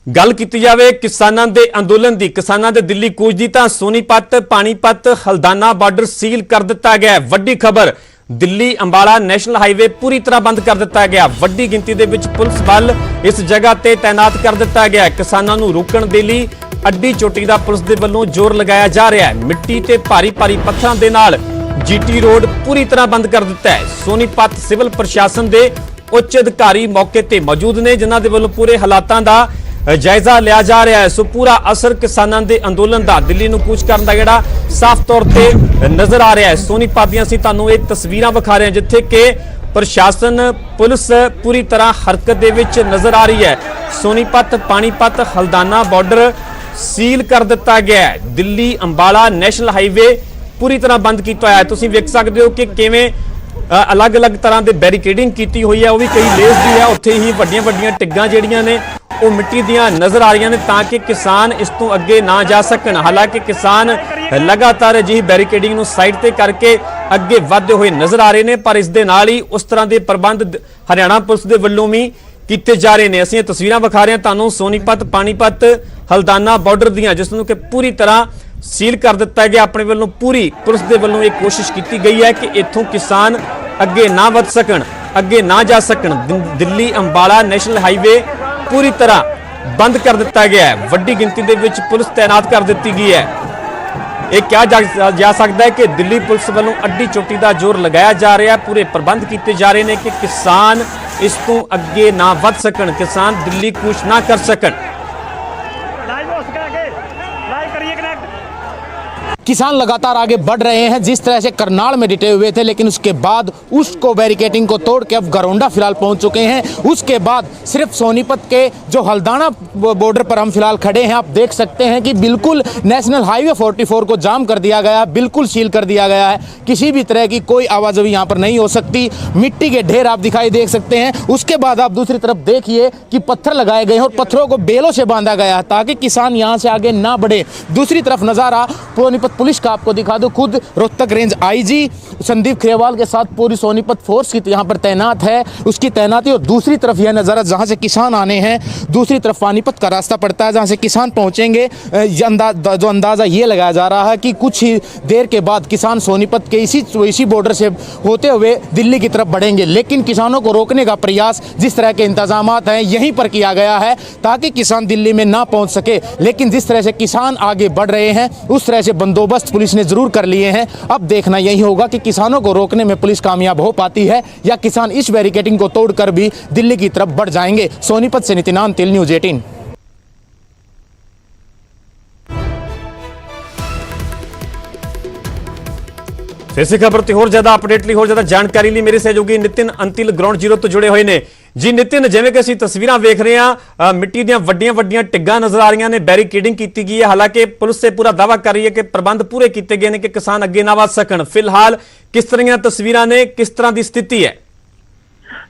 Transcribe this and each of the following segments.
गल की जाए किसानों के अंदोलन की, किसानों के दिल्ली कूच की, तो सोनीपत पानीपत हल्दाना बॉर्डर सील कर दिता गया। वड्डी खबर, दिल्ली अंबाला नैशनल हाईवे पूरी तरह बंद कर दिता गया। वड्डी गिनती के विच पुलिस बल इस जगह ते तैनात कर दिता गया। किसानों को रोकण दे लई अड्डी चोटी का पुलिस के वलों जोर लगाया जा रहा है। मिट्टी ते भारी भारी पत्थरों के नाल जीटी रोड पूरी तरह बंद कर दिता है। सोनीपत सिविल प्रशासन के उच्च अधिकारी मौके ते मौजूद ने, जिन्हां दे वलों पूरे हालातां दा जायजा लिया जा रहा है। सो पूरा असर किसानों के अंदोलन का दिल्ली नूं कूच करन दा जिहड़ा साफ तौर पर नजर आ रहा है। सोनीपत दीआं असीं तुहानूं इह तस्वीरां विखा रहे हैं जिथे कि प्रशासन पुलिस पूरी तरह हरकत दे विच नजर आ रही है। सोनीपत पानीपत हल्दाना बॉर्डर सील कर दिता गया है। दिल्ली अंबाला नैशनल हाईवे पूरी तरह बंद किया होया है। तुसीं वेख सकदे हो कि किवें अलग अलग तरह के बैरीकेडिंग की हुई है, वह भी कई लेस की है। उत्थे ही वड्डियां वड्डियां टिग्गां जिहड़ियां ने वो मिट्टी दियां नजर आ रही ने ताकि किसान इस तो अगे ना जा सकन। हालांकि किसान लगातार अजिही बैरीकेडिंग नूं साइड ते करके अगे वधदे हुए नजर आ रहे हैं, पर इस दे नाल ही उस तरह के प्रबंध हरियाणा पुलिस के वल्लों भी किए जा रहे हैं। असीं तस्वीरां विखा रहे हैं तुहानूं सोनीपत पानीपत हल्दाना बॉर्डर दियां, जिसनूं कि पूरी तरह सील कर दिता गया। अपने वालों पूरी पुलिस के वलों एक कोशिश की गई है कि इत्थों किसान अगे ना वध सकन, अगे ना जा सकन। दिल्ली अंबाला नैशनल हाईवे पूरी तरह बंद कर दिता गया है। वड्डी गिनती के विच पुलिस तैनात कर दी गई है। यह कहा जा सकता है कि दिल्ली पुलिस वालों अड्डी चोटी का जोर लगाया जा रहा है। पूरे प्रबंध किए जा रहे हैं कि किसान इस तो अगे ना वध सकन, किसान दिल्ली कूच ना कर सकन। किसान लगातार आगे बढ़ रहे हैं। जिस तरह से करनाल में डिटे हुए थे, लेकिन उसके बाद उसको बैरिकेडिंग को तोड़ के अब गरोंडा फिलहाल पहुंच चुके हैं। उसके बाद सिर्फ सोनीपत के जो हल्दाना बॉर्डर पर हम फिलहाल खड़े हैं। आप देख सकते हैं कि बिल्कुल नेशनल हाईवे 44 को जाम कर दिया गया, बिल्कुल सील कर दिया गया है। किसी भी तरह की कोई आवाजाही यहाँ पर नहीं हो सकती। मिट्टी के ढेर आप दिखाई देख सकते हैं। उसके बाद आप दूसरी तरफ देखिए कि पत्थर लगाए गए हैं और पत्थरों को बेलों से बांधा गया है ताकि किसान यहाँ से आगे ना बढ़े। दूसरी तरफ नजारा सोनीपत पुलिस का आपको दिखा दो। खुद रोहतक रेंज आईजी संदीप खेरवाल के साथ पूरी सोनीपत फोर्स की यहाँ पर तैनात है, उसकी तैनाती। और दूसरी तरफ यह नज़ारा जहाँ से किसान आने हैं, दूसरी तरफ पानीपत का रास्ता पड़ता है जहाँ से किसान पहुँचेंगे। जो अंदाज़ा ये लगाया जा रहा है कि कुछ ही देर के बाद किसान सोनीपत के इसी बॉर्डर से होते हुए दिल्ली की तरफ बढ़ेंगे। लेकिन किसानों को रोकने का प्रयास, जिस तरह के इंतजामात हैं, यहीं पर किया गया है ताकि किसान दिल्ली में ना पहुँच सके। लेकिन जिस तरह से किसान आगे बढ़ रहे हैं, उस तरह से बंदोबस्त पुलिस ने जरूर कर लिए हैं। अब देखना यही होगा कि किसानों को रोकने में पुलिस कामयाब हो पाती है या किसान इस बैरिकेडिंग को तोड़कर भी दिल्ली की तरफ बढ़ जाएंगे। सोनीपत से नितिन अंतिल, न्यूज़ 18। फिर से खबर ते होर ज्यादा अपडेट ली, होर ज्यादा जानकारी ली मेरे सहयोगी नितिन अंतिल ग्राउंड जीरो तो जुड़े हुए ने। जी नितिन, जिवें कि असीं तस्वीरां वेख रहे हैं, मिट्टी दीआं वड्डियां वड्डियां टिग्गां नजर आ रही ने, बैरीकेडिंग की गई है। हालांकि पुलिस से पूरा दावा कर रही है कि प्रबंध पूरे किए गए हैं कि किसान अगे ना वध सकन। फिलहाल किस तरह की तस्वीरां ने, किस तरह की स्थिति है?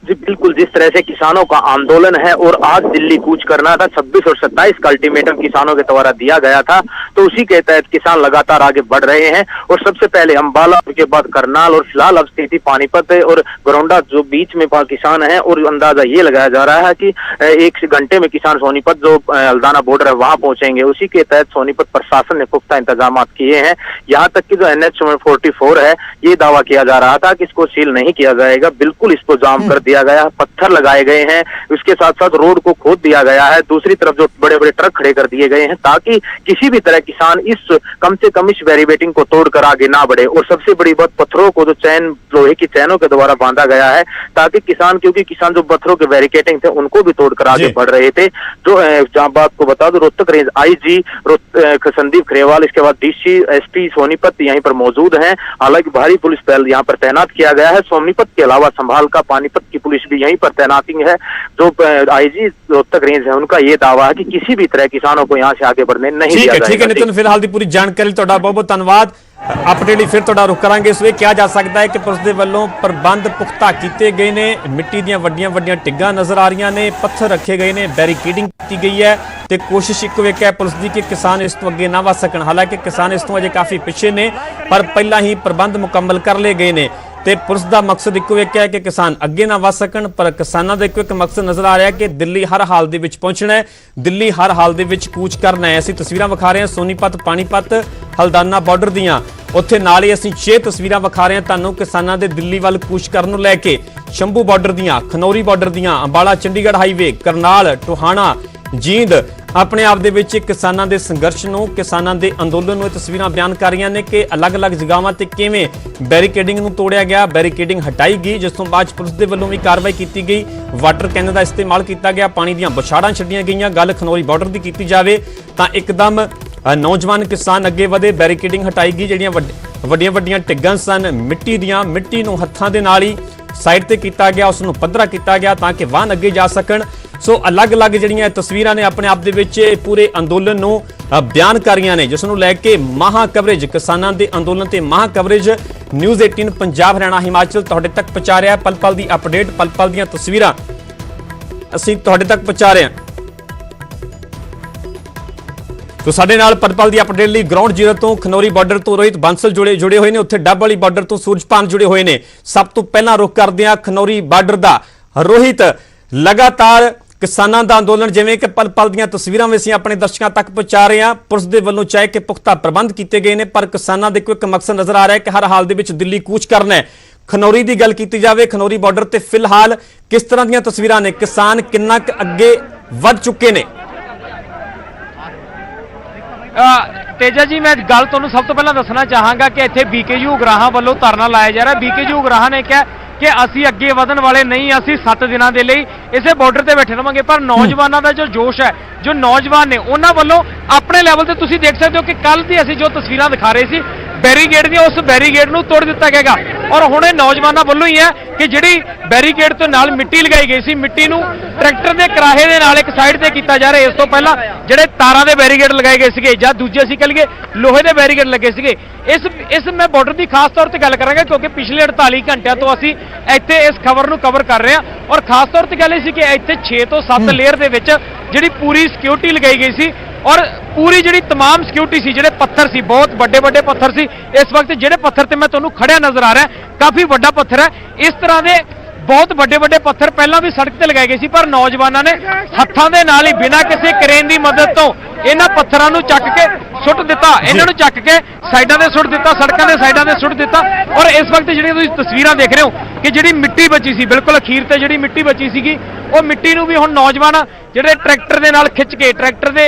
जी बिल्कुल, जिस तरह से किसानों का आंदोलन है और आज दिल्ली कूच करना था, 26 और 27 का अल्टीमेटम किसानों के द्वारा दिया गया था, तो उसी के तहत किसान लगातार आगे बढ़ रहे हैं। और सबसे पहले अंबाला, उसके बाद करनाल और फिलहाल अब स्थिति पानीपत और गरोंडा जो बीच में किसान है। और अंदाजा ये लगाया जा रहा है कि 1 घंटे में किसान सोनीपत जो हल्दाना बॉर्डर है वहां पहुंचेंगे। उसी के तहत सोनीपत प्रशासन ने पुख्ता इंतजाम किए हैं। यहाँ तक कि जो NH 44 है, ये दावा किया जा रहा था कि इसको सील नहीं किया जाएगा, बिल्कुल इसको जाम कर दिया गया, पत्थर लगाए गए हैं। उसके साथ साथ रोड को खोद दिया गया है। दूसरी तरफ जो बड़े बड़े ट्रक खड़े कर दिए गए हैं ताकि किसी भी तरह किसान इस कम से कम इस बैरिकेडिंग को तोड़कर आगे ना बढ़े। और सबसे बड़ी बात, पत्थरों को जो चैन, लोहे की चैनों के द्वारा बांधा गया है ताकि किसान, क्योंकि किसान जो पत्थरों के बैरिकेडिंग थे उनको भी तोड़कर आगे बढ़ रहे थे। जो जहां बात को बता दो, रोहतक रेंज आईजी संदीप खेरवाल, इसके बाद DC SP सोनीपत यहीं पर मौजूद हैं। हालांकि भारी पुलिस बल यहाँ पर तैनात किया गया है। सोनीपत के अलावा संभाल का पानीपत की पुलिस भी यहीं पर तैनाती है। जो आईजी रोहतक रेंज है, उनका ये दावा है कि किसी भी तरह किसानों को यहाँ से आगे बढ़ने नहीं दिया जाएगा। ठीक है नितिन, फिलहाल की पूरी जानकारी तुहाडा बहुत बहुत धन्यवाद। अपडेट फिर तुहाडा रुख करांगे। इस वे कहा जा सकता है कि पुलिस के वल्लों प्रबंध पुख्ता किए गए ने। मिट्टी दीआं वड्डियां वड्डियां टिग्गां नजर आ रही ने, पत्थर रखे गए ने, बैरीकेडिंग की गई है ते कोशिश एक वेख है पुलिस की कि किसान इस तो अगे ना वध सकन। हालांकि किसान इस तो अजे काफी पिछे ने, पर पहला ही प्रबंध मुकम्मल कर ले गए ने। ਤੇ ਪੁਲਿਸ ਦਾ ਮਕਸਦ ਇੱਕੋ ਇੱਕ ਹੈ ਕਿ ਕਿਸਾਨ ਅੱਗੇ ਨਾ ਵਧ ਸਕਣ, ਪਰ ਕਿਸਾਨਾਂ ਦਾ ਇੱਕੋ ਇੱਕ ਮਕਸਦ ਨਜ਼ਰ ਆ ਰਿਹਾ ਕਿ ਦਿੱਲੀ ਹਰ ਹਾਲ ਦੇ ਵਿੱਚ ਪਹੁੰਚਣਾ ਹੈ, ਦਿੱਲੀ ਹਰ ਹਾਲ ਦੇ ਵਿੱਚ ਕੂਚ ਕਰਨਾ ਹੈ। ਅਸੀਂ ਤਸਵੀਰਾਂ ਵਿਖਾ ਰਹੇ ਹਾਂ ਸੋਨੀਪਤ, ਪਾਣੀਪਤ, ਹਲਦਾਨਾ ਬਾਰਡਰ ਦੀਆਂ। ਉੱਥੇ ਨਾਲ ਹੀ ਅਸੀਂ 6 ਤਸਵੀਰਾਂ ਵਿਖਾ ਰਹੇ ਹਾਂ ਤੁਹਾਨੂੰ ਕਿਸਾਨਾਂ ਦੇ ਦਿੱਲੀ ਵੱਲ ਕੂਚ ਕਰਨ ਨੂੰ ਲੈ ਕੇ। ਸ਼ੰਭੂ ਬਾਰਡਰ ਦੀਆਂ, ਖਨੌਰੀ ਬਾਰਡਰ ਦੀਆਂ, ਅੰਬਾਲਾ ਚੰਡੀਗੜ੍ਹ ਹਾਈਵੇ, ਕਰਨਾਲ, ਟੋਹਾਣਾ, ਜੀਂਦ ਆਪਣੇ ਆਪ ਦੇ ਵਿੱਚ ਕਿਸਾਨਾਂ ਦੇ ਸੰਘਰਸ਼ ਨੂੰ, ਕਿਸਾਨਾਂ ਦੇ ਅੰਦੋਲਨ ਨੂੰ ਇਹ ਤਸਵੀਰਾਂ ਬਿਆਨ ਕਰ ਰਹੀਆਂ ਨੇ ਕਿ ਅਲੱਗ-ਅਲੱਗ ਜਗ੍ਹਾਵਾਂ ਤੇ ਕਿਵੇਂ ਬੈਰੀਕੇਡਿੰਗ ਨੂੰ ਤੋੜਿਆ ਗਿਆ, ਬੈਰੀਕੇਡਿੰਗ ਹਟਾਈ ਗਈ, ਜਿਸ ਤੋਂ ਬਾਅਦ ਪੁਲਿਸ ਦੇ ਵੱਲੋਂ ਵੀ ਕਾਰਵਾਈ ਕੀਤੀ ਗਈ, ਵਾਟਰ ਕੈਨਨ ਦਾ ਇਸਤੇਮਾਲ ਕੀਤਾ ਗਿਆ, ਪਾਣੀ ਦੀਆਂ ਬਛਾੜਾਂ ਛੱਡੀਆਂ ਗਈਆਂ। ਗੱਲ ਖਨੌਰੀ ਬਾਰਡਰ ਦੀ ਕੀਤੀ ਜਾਵੇ ਤਾਂ ਇੱਕਦਮ ਨੌਜਵਾਨ ਕਿਸਾਨ ਅੱਗੇ ਵਧੇ, ਬੈਰੀਕੇਡਿੰਗ ਹਟਾਈ ਗਈ, ਜਿਹੜੀਆਂ ਵੱਡੀਆਂ ਟਿੱਗਾਂ ਸਨ ਮਿੱਟੀ ਦੀਆਂ, ਮਿੱਟੀ ਨੂੰ ਹੱਥਾਂ ਦੇ ਨਾਲ ਹੀ ਸਾਈਡ ਤੇ ਕੀਤਾ ਗਿਆ, ਉਸ ਨੂੰ ਪੱਧਰਾ ਕੀਤਾ ਗਿਆ ਤਾਂ ਕਿ ਵਾਹਨ ਅੱਗੇ ਜਾ ਸਕਣ। ਸੋ ਅਲੱਗ-ਅਲੱਗ ਜਿਹੜੀਆਂ ਤਸਵੀਰਾਂ ਨੇ ਆਪਣੇ ਆਪ ਦੇ ਵਿੱਚ ਪੂਰੇ ਅੰਦੋਲਨ ਨੂੰ ਬਿਆਨ ਕਰ ਰਹੀਆਂ ਨੇ, ਜਿਸ ਨੂੰ ਲੈ ਕੇ ਮਹਾ ਕਵਰੇਜ, ਕਿਸਾਨਾਂ ਦੇ ਅੰਦੋਲਨ ਤੇ ਮਹਾ ਕਵਰੇਜ ਨਿਊਜ਼ 18 ਪੰਜਾਬ, ਹਰਿਆਣਾ, ਹਿਮਾਚਲ ਤੁਹਾਡੇ ਤੱਕ ਪਹੁੰਚਾ ਰਿਹਾ। ਪਲ ਪਲ ਦੀ ਅਪਡੇਟ, ਪਲ ਪਲ ਦੀਆਂ ਤਸਵੀਰਾਂ ਅਸੀਂ ਤੁਹਾਡੇ ਤੱਕ ਪਹੁੰਚਾ ਰਹੇ ਹਾਂ। तो साडे नाल पल की अपडेट लिए ग्राउंड जीरो तो खनौरी बॉर्डर तो रोहित बांसल जुड़े हुए हैं, उत्थे डब वाली बॉर्डर तो सूरजपान जुड़े हुए हैं। सब तो पहला रुख करते हैं खनौरी बॉर्डर का। रोहित लगातार किसानों का अंदोलन जिवें कि पल पल दी तस्वीरां भी असीं अपने दर्शकों तक पहुंचा रहे हैं। पुलिस के वल्लों चाहे कि पुख्ता प्रबंध किए गए हैं, पर किसानों के कोई मकसद नजर आ रहा है कि हर हाल दे विच दिल्ली कूच करना है। खनौरी की गल की जाए, खनौरी बॉर्डर से फिलहाल किस तरह दी तस्वीरां ने, किसान किन्ना अगे वध चुके हैं? तेजा जी, मैं गल तुहानूं सब तो पहला दसना चाहांगा कि इत्थे बीकेयू उगराहां वालों धरना लाया जा रहा है। बीकेयू उगराहां ने कहा कि असीं अगे वधन वाले नहीं, असीं 7 दिनों के लिए इसे बॉर्डर ते बैठे रहांगे। पर नौजवानों का जो जोश है, जो नौजवान ने उन्हां वालों अपने लैवल ते तुसीं देख सकते हो कि कल दी असीं जो तस्वीरां दिखा रहे सी बैरीगेड दी, उस बैरीगेड नूं तोड़ दिता गया। और हुण नौजवानों वालों ही है कि जिहड़ी बैरीगेड तो नाल मिट्टी लगाई गई सी, मिट्टी नूं ट्रैक्टर के कराहे दे नाल एक साइड ते कीता जा रहा है। इस तो पहला जिहड़े तारां दे बैरीगेड लगाए गए सीगे जां दूजे असीं कह लईए लोहे दे बैरीगेड लगे सीगे। इस मैं बॉर्डर की खास तौर पर गल करांगा क्योंकि पिछले 48 घंटिया तो असीं इत्थे इस खबर नूं कवर कर रहे हैं। और खास तौर पर गल इह सी कि इत्थे 6 तो 7 लेयर दे विच जिहड़ी पूरी सिक्योरिटी लगाई गई सी और पूरी जिहड़ी तमाम सिक्योरिटी सी, जिहड़े पत्थर सी, बहुत बड़े बड़े पत्थर सी। इस वक्त जिहड़े पत्थर ते मैं तुहानूं खड़िया नजर आ रहा है, काफी बड़ा पत्थर है। इस तरह के बहुत बड़े बड़े पत्थर पहला भी सड़क ते लगाए गए सी, पर नौजवानों ने हत्थां दे नाल ही बिना किसी क्रेन की मदद तो इन्हां पत्थरां नूं चक के सुट दिता, इन्हां नूं चक के साइडां ते सुट दिता, सड़कां दे साइडां ते सुट दिता। और इस वक्त जिहड़ियां तुसीं तस्वीरां देख रहे हो कि जिहड़ी मिट्टी बची सी, बिल्कुल अखीर ते जिहड़ी मिट्टी बची सीगी, ਉਹ ਮਿੱਟੀ ਨੂੰ ਵੀ ਹੁਣ ਨੌਜਵਾਨ ਜਿਹੜੇ ਟਰੈਕਟਰ ਦੇ ਨਾਲ ਖਿੱਚ ਕੇ, ਟਰੈਕਟਰ ਦੇ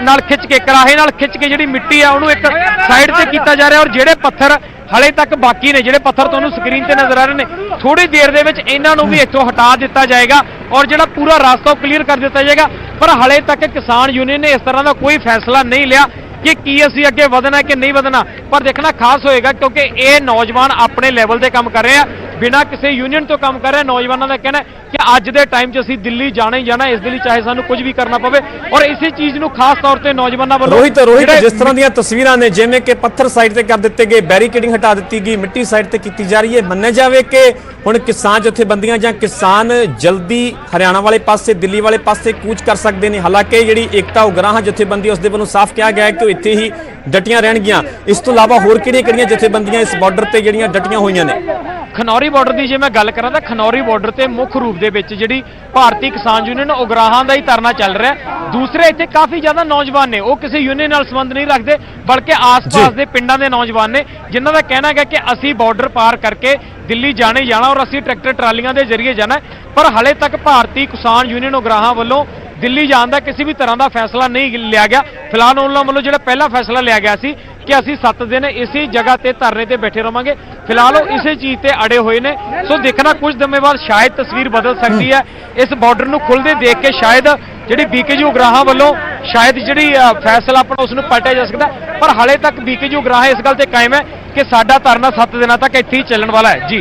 ਨਾਲ ਖਿੱਚ ਕੇ, ਕਰਾਹੇ ਨਾਲ ਖਿੱਚ ਕੇ ਜਿਹੜੀ ਮਿੱਟੀ ਆ ਉਹਨੂੰ ਇੱਕ ਸਾਈਡ ਤੇ ਕੀਤਾ ਜਾ ਰਿਹਾ। ਔਰ ਜਿਹੜੇ ਪੱਥਰ ਹਲੇ ਤੱਕ ਬਾਕੀ ਨੇ, ਜਿਹੜੇ ਪੱਥਰ ਤੁਹਾਨੂੰ ਸਕਰੀਨ ਤੇ ਨਜ਼ਰ ਆ ਰਹੇ ਨੇ, ਥੋੜੀ ਦੇਰ ਦੇ ਵਿੱਚ ਇਹਨਾਂ ਨੂੰ ਵੀ ਇੱਥੋਂ ਹਟਾ ਦਿੱਤਾ ਜਾਏਗਾ ਔਰ ਜਿਹੜਾ ਪੂਰਾ ਰਾਸਤਾ ਕਲੀਅਰ ਕਰ ਦਿੱਤਾ ਜਾਏਗਾ। ਪਰ ਹਲੇ ਤੱਕ ਕਿਸਾਨ ਯੂਨੀਅਨ ਨੇ ਇਸ ਤਰ੍ਹਾਂ ਦਾ ਕੋਈ ਫੈਸਲਾ ਨਹੀਂ ਲਿਆ कि की असीं अगे वधना कि नहीं वधना। पर देखना खास होएगा क्योंकि ये नौजवान अपने लैवल से काम कर रहे हैं, बिना किसी यूनियन तो काम कर रहे हैं। नौजवानों का कहना है कि अज के टाइम च असीं दिल्ली जाना ही जाना, इस दिल्ली चाहे सानू कुछ भी करना पवे। और इसी चीज़ नूं खास तौर पर नौजवानों वालों रोहित जिस तरह दी तस्वीरां ने, जिवें कि पत्थर साइड ते कर दिते गए, बैरीकेडिंग हटा दी गई, मिट्टी साइड ते की जा रही है, मन्निया जाए कि हुण किसान जथेबंदियां जां किसान जल्दी हरियाणा वाले पासे, दिल्ली वाले पासे कूच कर सकते हैं। हालांकि जिहड़ी एकता उगराहां जथेबंदी उसदे वल्लों साफ कहा गया है कि इत्थे ही डटियां रहणगीਆਂ। इस तो इलावा होर किहड़ियां जथेबंदियां इस बॉर्डर ते जिहड़ियां डटियां होईयां ने? खनौरी बॉर्डर की जे मैं गल करा तो खनौरी बॉर्डर से मुख्य रूप से जिहड़ी भारतीय किसान यूनियन उगराहां का ही धरना चल रहा है। दूसरे इत्थे काफ़ी ज़्यादा नौजवान ने, वो किसी यूनियन नाल संबंध नहीं रखते, बल्कि आस पास के पिंडां दे नौजवान ने, जिन्हां दा कहना है कि असीं बॉर्डर पार करके दिल्ली जाने ही जाना और असीं ट्रैक्टर ट्रालियां के जरिए जाना है। पर हले तक भारतीय किसान यूनियन उगराहां वालों दिल्ली जाने का किसी भी तरह का फैसला नहीं लिया गया। फिलहाल उन्होंने वालों जो पहला फैसला लिया गया सी कि असीं 7 दिन इसी जगह ते धरने ते बैठे रहांगे, फिलहाल वो इसी चीज़ ते अड़े हुए ने। सो देखना कुछ दिन बाद शायद तस्वीर बदल सकती है। इस बॉर्डर नूं खुलदे देख के शायद जिहड़ी बीकेयू उगराहां वालों शायद जिहड़ी फैसला अपना उसनूं पलटिया जा सकदा। पर हाले तक बीकेयू उगराहां इस गल ते कायम है कि साडा धरना 7 दिनों तक इत्थे ही चलण वाला है। जी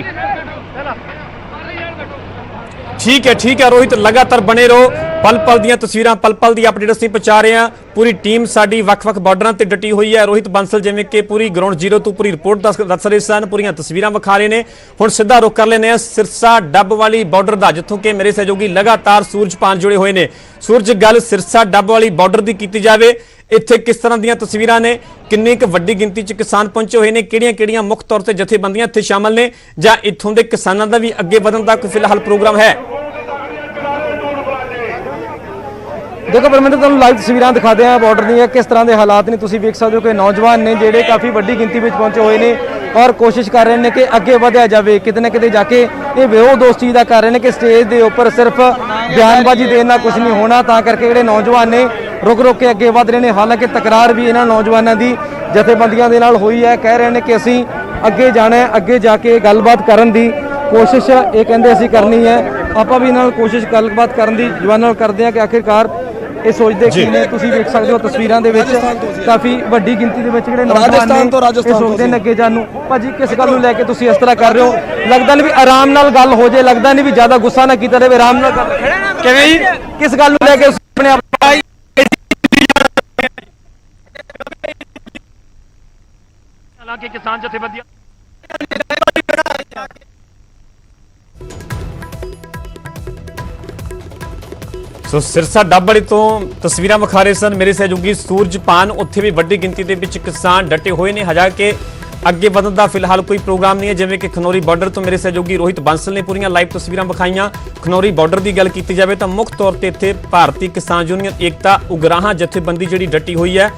ठीक है रोहित, लगातार बने रहो। पल पल दी तस्वीरां, पल पल दी अपडेट असीं पहुंचा रहे हैं। पूरी टीम साडी वख-वख बॉर्डरां ते डटी हुई है। रोहित बांसल जिवें कि पूरी ग्राउंड जीरो तो पूरी रिपोर्ट दस रहे सन, पूरी तस्वीरां विखा रहे हैं। हुण सीधा रुख कर लेने सिरसा डब वाली बॉर्डर का, जिथों कि मेरे सहयोगी लगातार सूरजपान जुड़े हुए हैं। सूरज, गल सिरसा डब वाली बॉर्डर की की जाए, ਇੱਥੇ ਕਿਸ ਤਰ੍ਹਾਂ ਦੀਆਂ ਤਸਵੀਰਾਂ ਨੇ, ਕਿੰਨੀ ਕੁ ਵੱਡੀ ਗਿਣਤੀ 'ਚ ਕਿਸਾਨ ਪਹੁੰਚੇ ਹੋਏ ਨੇ, ਕਿਹੜੀਆਂ-ਕਿਹੜੀਆਂ ਮੁੱਖ ਤੌਰ ਤੇ ਜਥੇਬੰਦੀਆਂ ਇੱਥੇ ਸ਼ਾਮਲ ਨੇ, ਜਾਂ ਇੱਥੋਂ ਦੇ ਕਿਸਾਨਾਂ ਦਾ ਵੀ ਅੱਗੇ ਵਧਣ ਦਾ ਕੋਈ ਫਿਲਹਾਲ ਪ੍ਰੋਗਰਾਮ ਹੈ? देखो परमिंदर तुहानूं लाइव तस्वीरां दिखाते हैं बॉर्डर ਦੀਆਂ किस तरह के हालात ने। तुसीं वेख सकते हो कि नौजवान ने ਜਿਹੜੇ काफ़ी ਵੱਡੀ ਗਿਣਤੀ ਵਿੱਚ ਪਹੁੰਚੇ ਹੋਏ ਨੇ और कोशिश कर रहे हैं कि ਅੱਗੇ ਵਧਿਆ ਜਾਵੇ। ਕਿਤੇ ਨਾ ਕਿਤੇ ਜਾ ਕੇ ਇਹ ਵਿਰੋਧ ਉਸ ਚੀਜ਼ ਦਾ ਕਰ ਰਹੇ ਨੇ ਕਿ ਸਟੇਜ ਦੇ ਉੱਪਰ ਸਿਰਫ ਬਿਆਨਬਾਜ਼ੀ ਦੇਣ ਨਾਲ ਕੁਝ ਨਹੀਂ ਹੋਣਾ, ਤਾਂ ਕਰਕੇ ਜਿਹੜੇ ਨੌਜਵਾਨ ਨੇ ਰੁਕ ਰੁਕ ਕੇ ਅੱਗੇ ਵਧ ਰਹੇ ਨੇ। ਹਾਲਾਂਕਿ ਤਕਰਾਰ ਵੀ ਇਹਨਾਂ ਨੌਜਵਾਨਾਂ ਦੀ ਜਥੇਬੰਦੀਆਂ ਦੇ ਨਾਲ ਹੋਈ ਹੈ। ਕਹਿ ਰਹੇ ਨੇ ਕਿ ਅਸੀਂ ਅੱਗੇ ਜਾਣਾ ਹੈ, ਅੱਗੇ ਜਾ ਕੇ ਗੱਲਬਾਤ ਕਰਨ ਦੀ ਕੋਸ਼ਿਸ਼ ਇਹ ਕਹਿੰਦੇ ਅਸੀਂ ਕਰਨੀ ਹੈ। ਆਪਾਂ ਵੀ ਇਹਨਾਂ ਨਾਲ ਕੋਸ਼ਿਸ਼ ਗੱਲਬਾਤ ਕਰਨ ਦੀ ਜਵਾਨਾਂ ਨਾਲ ਕਰਦੇ ਹਾਂ ਕਿ ਆਖਿਰਕਾਰ ਇਹ ਸੋਚਦੇ ਕੀ ਨੇ। ਤੁਸੀਂ ਵੇਖ ਸਕਦੇ ਹੋ ਤਸਵੀਰਾਂ ਦੇ ਵਿੱਚ ਕਾਫੀ ਵੱਡੀ ਗਿਣਤੀ ਦੇ ਵਿੱਚ ਜਿਹੜੇ ਨੌਜਵਾਨ ਨੇ ਇਹ ਸੋਚਦੇ ਨੇ ਅੱਗੇ ਜਾਣ ਨੂੰ। ਭਾਜੀ ਕਿਸ ਗੱਲ ਨੂੰ ਲੈ ਕੇ ਤੁਸੀਂ ਇਸ ਤਰ੍ਹਾਂ ਕਰ ਰਹੇ ਹੋ? ਲੱਗਦਾ ਨਹੀਂ ਵੀ ਆਰਾਮ ਨਾਲ ਗੱਲ ਹੋ ਜਾਏ, ਲੱਗਦਾ ਨਹੀਂ ਵੀ ਜ਼ਿਆਦਾ ਗੁੱਸਾ ਨਾ ਕੀਤਾ ਜਾਵੇ, ਆਰਾਮ ਨਾਲ ਗੱਲ ਕਿਵੇਂ ਜੀ? ਕਿਸ ਗੱਲ ਨੂੰ ਲੈ ਕੇ ਆਪਣੇ ਆਪ ਹਾਲਾਂਕਿ ਕਿਸਾਨ ਜਥੇਬੰਦੀਆਂ ਸੋ ਸਿਰਸਾ ਡੱਬੜੀ ਤੋਂ ਤਸਵੀਰਾਂ ਵਿਖਾ ਰਹੇ ਸਨ ਮੇਰੇ ਸਹਿਯੋਗੀ ਸੂਰਜਪਾਨ। ਉੱਥੇ ਵੀ ਵੱਡੀ ਗਿਣਤੀ ਦੇ ਵਿੱਚ ਕਿਸਾਨ ਡਟੇ ਹੋਏ ਨੇ। ਹਾਲਾਂਕਿ ਅੱਗੇ ਵਧਣ ਦਾ ਫਿਲਹਾਲ ਕੋਈ ਪ੍ਰੋਗਰਾਮ ਨਹੀਂ ਹੈ। ਜਿਵੇਂ ਕਿ ਖਨੌਰੀ ਬਾਰਡਰ ਤੋਂ ਮੇਰੇ ਸਹਿਯੋਗੀ ਰੋਹਿਤ ਬਾਂਸਲ ਨੇ ਪੂਰੀਆਂ ਲਾਈਵ ਤਸਵੀਰਾਂ ਵਿਖਾਈਆਂ। ਖਨੌਰੀ ਬਾਰਡਰ ਦੀ ਗੱਲ ਕੀਤੀ ਜਾਵੇ ਤਾਂ ਮੁੱਖ ਤੌਰ ਤੇ ਇੱਥੇ ਭਾਰਤੀ ਕਿਸਾਨ ਯੂਨੀਅਨ ਏਕਤਾ ਉਗਰਾਹਾਂ ਜਥੇਬੰਦੀ ਜਿਹੜੀ ਡਟੀ ਹੋਈ ਹੈ।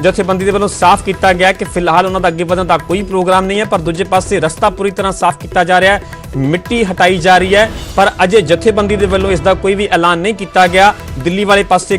ਜਥੇਬੰਦੀ ਦੇ ਵੱਲੋਂ ਸਾਫ਼ ਕੀਤਾ ਗਿਆ ਕਿ ਫਿਲਹਾਲ ਉਹਨਾਂ ਦਾ ਅੱਗੇ ਵਧਣ ਦਾ ਕੋਈ ਪ੍ਰੋਗਰਾਮ ਨਹੀਂ ਹੈ, ਪਰ ਦੂਜੇ ਪਾਸੇ ਰਸਤਾ ਪੂਰੀ ਤਰ੍ਹਾਂ ਸਾਫ਼ ਕੀਤਾ ਜਾ ਰਿਹਾ ਹੈ, ਮਿੱਟੀ ਹਟਾਈ ਜਾ ਰਹੀ ਹੈ, ਪਰ ਅਜੇ ਜਥੇਬੰਦੀ ਦੇ ਵੱਲੋਂ ਇਸ ਦਾ ਕੋਈ ਵੀ ਐਲਾਨ ਨਹੀਂ ਕੀਤਾ ਗਿਆ। ਦਿੱਲੀ ਵਾਲੇ ਪਾਸੇ